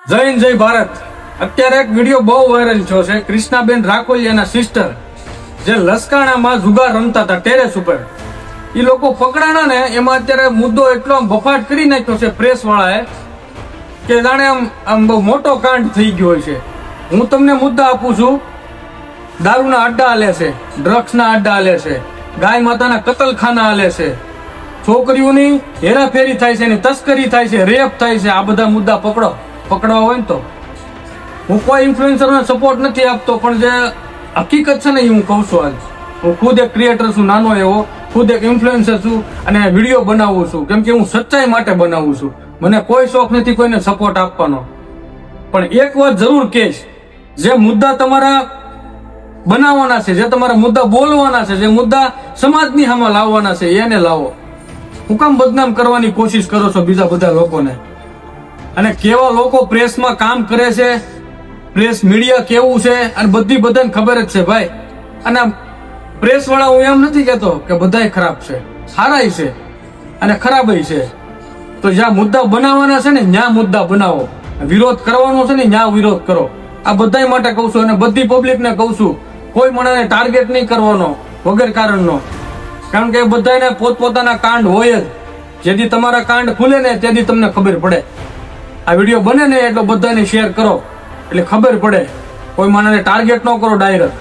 જય હિન્દ જય ભારત. અત્યારે એક વિડીયો બહુ વાયરલ થયો છે. કૃષ્ણાબેન રાખોલિયાના સિસ્ટર જે લસકાણામાં જુગાર રમતા હતા ટેરેસ ઉપર, એ લોકો પકડાણા ને એમાં અત્યારે મુદ્દો એટલો બફાટ કરી નાખ્યો છે પ્રેસ વાળાએ કે જાણે આમ બહુ મોટો કાંડ થઈ ગયો છે. હું તમને મુદ્દા આપું છું. દારૂના અડ્ડા હાલે છે, ડ્રગ્સના અડ્ડા હાલે છે, ગાય માતાના કતલખાના હાલે છે, છોકરીઓની હેરાફેરી થાય છે, તસ્કરી થાય છે, રેપ થાય છે. આ બધા મુદ્દા પકડવા હોય ને તો હું કોઈ ઇન્ફ્લુએન્સરને સપોર્ટ નથી આપતો, પણ જે હકીકત છે ને એ હું કહું છું. આજ હું ખુદ એક ક્રિએટર છું, નાનો એવો, ખુદ એક ઇન્ફ્લુએન્સર છું અને વિડીયો બનાવું છું કેમ કે હું સચ્ચાઈ માટે બનાવું છું. મને કોઈ શોખ નથી કોઈને સપોર્ટ આપવાનો. પણ એક વાત જરૂર કહીશ, જે મુદ્દા તમારા બનાવવાના છે, જે તમારા મુદ્દા બોલવાના છે, જે મુદ્દા સમાજની સામે લાવવાના છે એને લાવો. હું કામ બદનામ કરવાની કોશિશ કરો છો બીજા બધા લોકોને? અને કેવા લોકો પ્રેસમાં કામ કરે છે, પ્રેસ મીડિયા કેવું છે, અને બધાને ખબર જ છે ભાઈ. અને પ્રેસ વાળા હું એમ નથી કહેતો કે બધાય ખરાબ છે, સારાય છે અને ખરાબય છે. તો જ્યાં મુદ્દા બનાવવાના છે ને ત્યાં મુદ્દા બનાવો, વિરોધ કરવાનો છે ને ત્યાં વિરોધ કરો. આ બધાય માટે કહું છું અને બધી પબ્લિકને કહું છું. કોઈ મને ટાર્ગેટ નહીં કરવાનો વગર કારણનો, કારણ કે બધાને પોતપોતાના કાંડ હોય જ. જેથી તમારા કાંડ ખુલે ને તેથી તમને ખબર પડે. આ વિડીયો બને ને એટલો બધાને શેર કરો એટલે ખબર પડે. કોઈ માણસને ટાર્ગેટ ન કરો ડાયરેક્ટ.